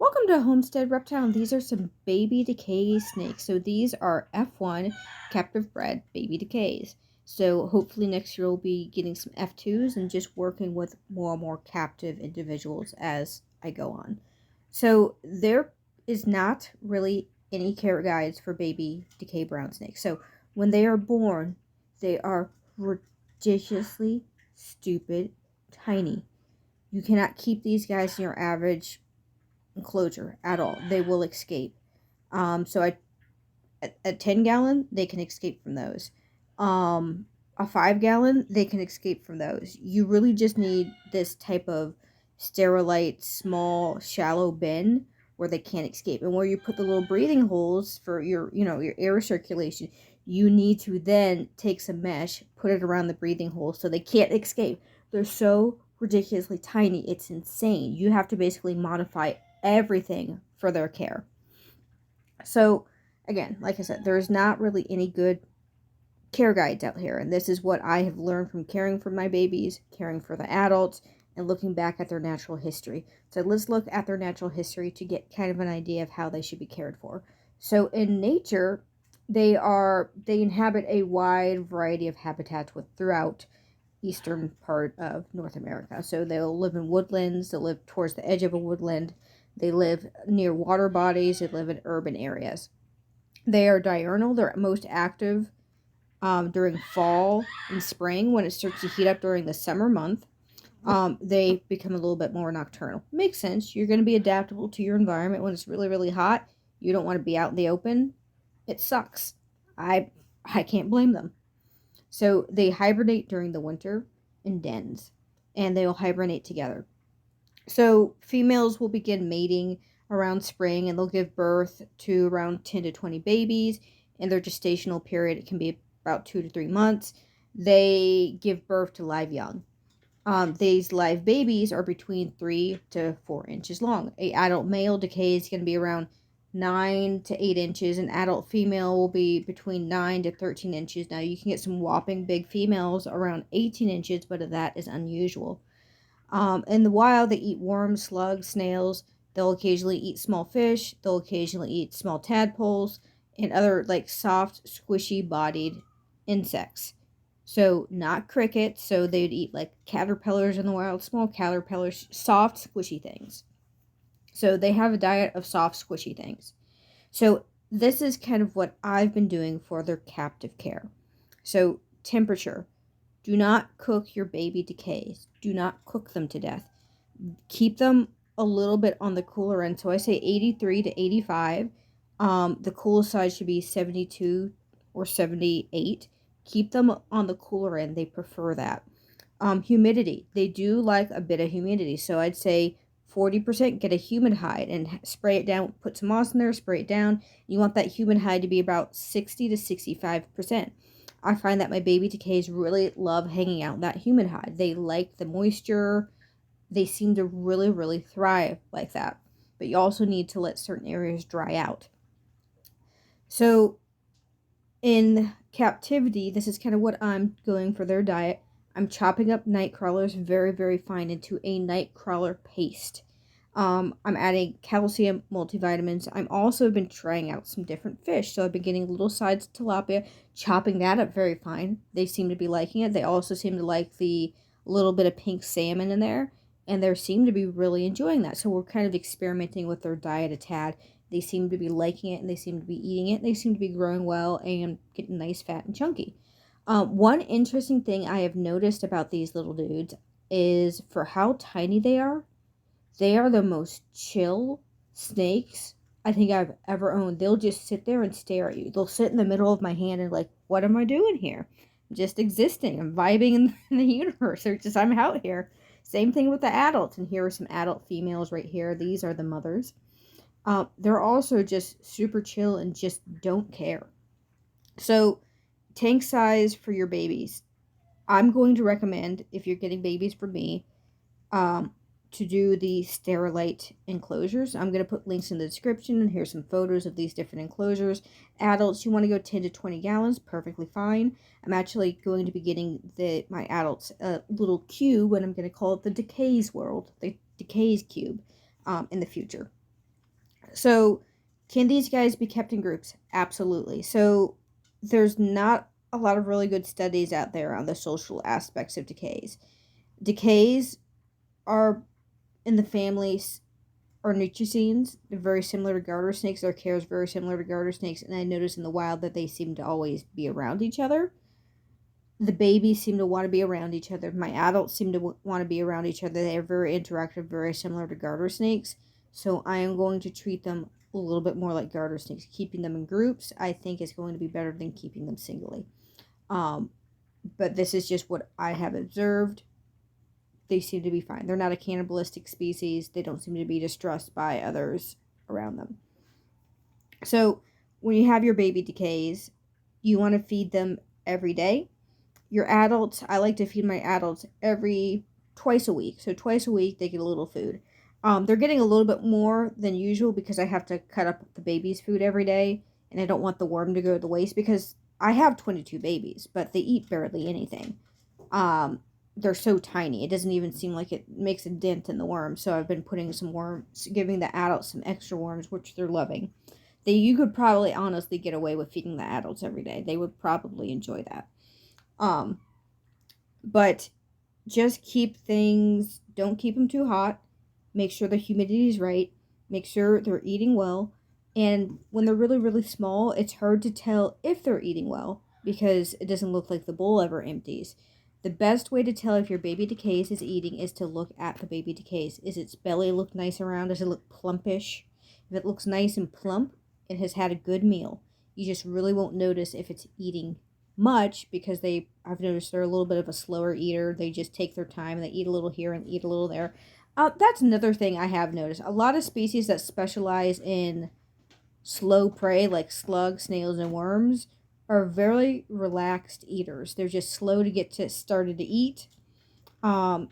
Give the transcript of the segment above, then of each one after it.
Welcome to Homestead Reptile. And these are some baby decay snakes. So these are F1 captive bred baby decays. So hopefully next year we'll be getting some F2s and just working with more and more captive individuals as I go on. So there is not really any care guides for baby decay brown snakes. So when they are born, they are ridiculously stupid tiny. You cannot keep these guys in your average enclosure at all. They will escape. So a 10 gallon, they can escape from those. A 5 gallon, they can escape from those. You really just need this type of sterilite, small, shallow bin where they can't escape, and where you put the little breathing holes for your air circulation. You need to then take some mesh, put it around the breathing holes so they can't escape. They're so ridiculously tiny, it's insane. You have to basically modify everything for their care. So, again, like I said, there's not really any good care guides out here. And this is what I have learned from caring for my babies, caring for the adults, and looking back at their natural history. So, let's look at their natural history to get kind of an idea of how they should be cared for. So, in nature, they inhabit a wide variety of habitats throughout eastern part of North America. So they'll live in woodlands, they'll live towards the edge of a woodland, they live near water bodies, they live in urban areas. They are diurnal, they're most active during fall and spring. When it starts to heat up during the summer month, they become a little bit more nocturnal. Makes sense. You're going to be adaptable to your environment. When it's really, really hot, you don't want to be out in the open. It sucks. I can't blame them. So they hibernate during the winter in dens, and they'll hibernate together. So females will begin mating around spring, and they'll give birth to around 10 to 20 babies. And their gestational period, it can be about 2 to 3 months. They give birth to live young. These live babies are between 3 to 4 inches long. A adult male decay is going to be around 9 to 8 inches. An adult female will be between 9 to 13 inches. Now you can get some whopping big females around 18 inches, but that is unusual. In the wild, they eat worms, slugs, snails. They'll occasionally eat small fish. They'll occasionally eat small tadpoles and other like soft, squishy bodied insects. So not crickets. So they'd eat like caterpillars in the wild, small caterpillars, soft, squishy things. So they have a diet of soft, squishy things. So this is kind of what I've been doing for their captive care. So temperature. Do not cook your baby decays. Do not cook them to death. Keep them a little bit on the cooler end. So I say 83 to 85. The coolest side should be 72 or 78. Keep them on the cooler end. They prefer that. Humidity. They do like a bit of humidity. So I'd say 40%, get a humid hide and spray it down. Put some moss in there, spray it down. You want that humid hide to be about 60 to 65%. I find that my baby decays really love hanging out in that humid hide. They like the moisture. They seem to really, really thrive like that. But you also need to let certain areas dry out. So in captivity, this is kind of what I'm going for their diet. I'm chopping up night crawlers very, very fine into a night crawler paste. I'm adding calcium multivitamins. I'm also been trying out some different fish. So I've been getting little sides of tilapia, chopping that up very fine. They seem to be liking it. They also seem to like the little bit of pink salmon in there. And they seem to be really enjoying that. So we're kind of experimenting with their diet a tad. They seem to be liking it, and they seem to be eating it. They seem to be growing well and getting nice, fat, and chunky. One interesting thing I have noticed about these little dudes is for how tiny they are the most chill snakes I think I've ever owned. They'll just sit there and stare at you. They'll sit in the middle of my hand and like, what am I doing here? I'm just existing. I'm vibing in the universe. Or just I'm out here. Same thing with the adults. And here are some adult females right here. These are the mothers. They're also just super chill and just don't care. So, tank size for your babies. I'm going to recommend, if you're getting babies from me, to do the Sterilite enclosures. I'm going to put links in the description, and here's some photos of these different enclosures. Adults, you want to go 10 to 20 gallons, perfectly fine. I'm actually going to be getting my adults a little cube, and I'm going to call it the Deckys World, the Deckys Cube, in the future. So, can these guys be kept in groups? Absolutely. So, there's not a lot of really good studies out there on the social aspects of decays. Decays are in the families are nutricenes. They're very similar to garter snakes. Their care is very similar to garter snakes, and I notice in the wild that they seem to always be around each other. The babies seem to want to be around each other. My adults seem to want to be around each other. They are very interactive, very similar to garter snakes. So I am going to treat them a little bit more like garter snakes. Keeping them in groups, I think, is going to be better than keeping them singly. Um, but this is just what I have observed. They seem to be fine. They're not a cannibalistic species. They don't seem to be distressed by others around them. So when you have your baby decays, you want to feed them every day. Your adults, I like to feed my adults twice a week. So twice a week they get a little food. They're getting a little bit more than usual because I have to cut up the baby's food every day, and I don't want the worm to go to waste because I have 22 babies, but they eat barely anything. Um, they're so tiny; it doesn't even seem like it makes a dent in the worm. So I've been putting some worms, giving the adults some extra worms, which they're loving. You could probably honestly get away with feeding the adults every day. They would probably enjoy that. Um, but just don't keep them too hot. Make sure the humidity is right. Make sure they're eating well. And when they're really, really small, it's hard to tell if they're eating well because it doesn't look like the bowl ever empties. The best way to tell if your baby decays is eating is to look at the baby decays. Is its belly look nice around? Does it look plumpish? If it looks nice and plump, it has had a good meal. You just really won't notice if it's eating much because I've noticed they're a little bit of a slower eater. They just take their time and they eat a little here and eat a little there. That's another thing I have noticed. A lot of species that specialize in slow prey, like slugs, snails, and worms, are very relaxed eaters. They're just slow to get started to eat, um,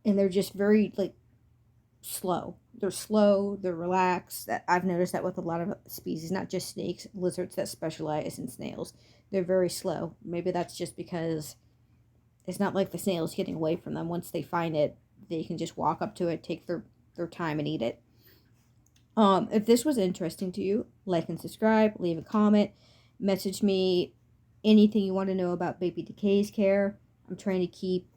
and they're just very like slow. They're slow. They're relaxed. I've noticed that with a lot of species, not just snakes, lizards that specialize in snails. They're very slow. Maybe that's just because it's not like the snail's getting away from them. Once they find it, they can just walk up to it, take their time, and eat it. If this was interesting to you, like and subscribe, leave a comment, message me anything you want to know about baby decays care. I'm trying to keep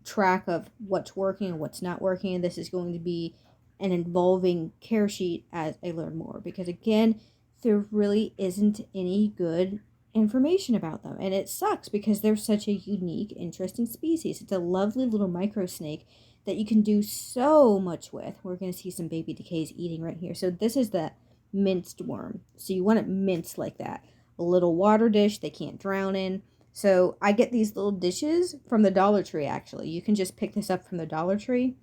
track of what's working and what's not working, and this is going to be an involving care sheet as I learn more because again, there really isn't any good information about them, and it sucks because they're such a unique, interesting species. It's a lovely little micro snake that you can do so much with. We're going to see some baby decays eating right here. So this is the minced worm. So you want it minced like that. A little water dish they can't drown in. So I get these little dishes from the Dollar Tree, actually. You can just pick this up from the Dollar Tree.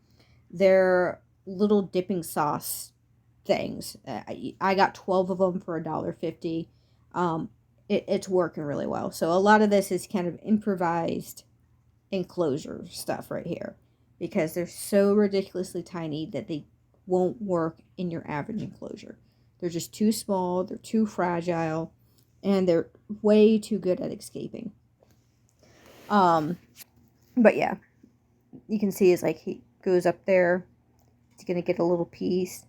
They're little dipping sauce things. I got 12 of them for $1.50. It's working really well. So a lot of this is kind of improvised enclosure stuff right here because they're so ridiculously tiny that they won't work in your average enclosure. They're just too small, they're too fragile, and they're way too good at escaping. But yeah, you can see it's like he goes up there, he's gonna get a little piece,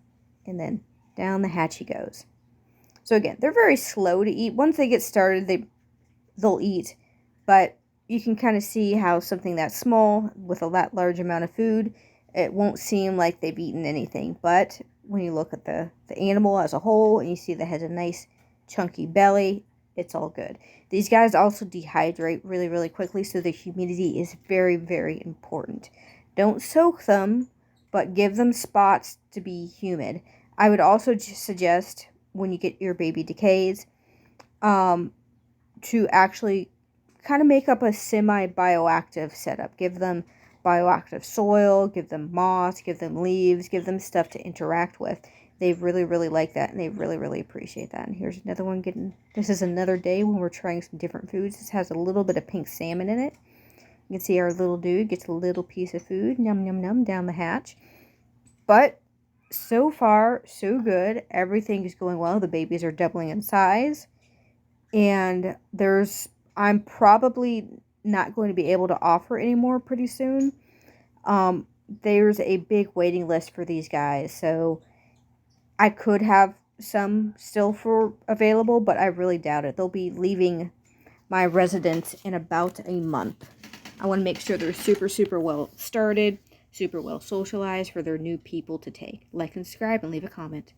and then down the hatch he goes. So again, they're very slow to eat. Once they get started, they'll eat, but you can kind of see how something that small with that large amount of food, it won't seem like they've eaten anything. But when you look at the animal as a whole and you see that it has a nice chunky belly, it's all good. These guys also dehydrate really, really quickly, so the humidity is very, very important. Don't soak them, but give them spots to be humid. I would also just suggest when you get your baby decays, to actually kind of make up a semi-bioactive setup. Give them bioactive soil, give them moss, give them leaves, give them stuff to interact with. They really, really like that, and they really, really appreciate that. And here's another one this is another day when we're trying some different foods. This has a little bit of pink salmon in it. You can see our little dude gets a little piece of food, num, num, num, down the hatch. But so far, so good. Everything is going well. The babies are doubling in size. And I'm probably not going to be able to offer anymore pretty soon. There's a big waiting list for these guys. So I could have some still for available, but I really doubt it. They'll be leaving my residence in about a month. I want to make sure they're super, super well started, super well socialized for their new people to take. Like and subscribe and leave a comment.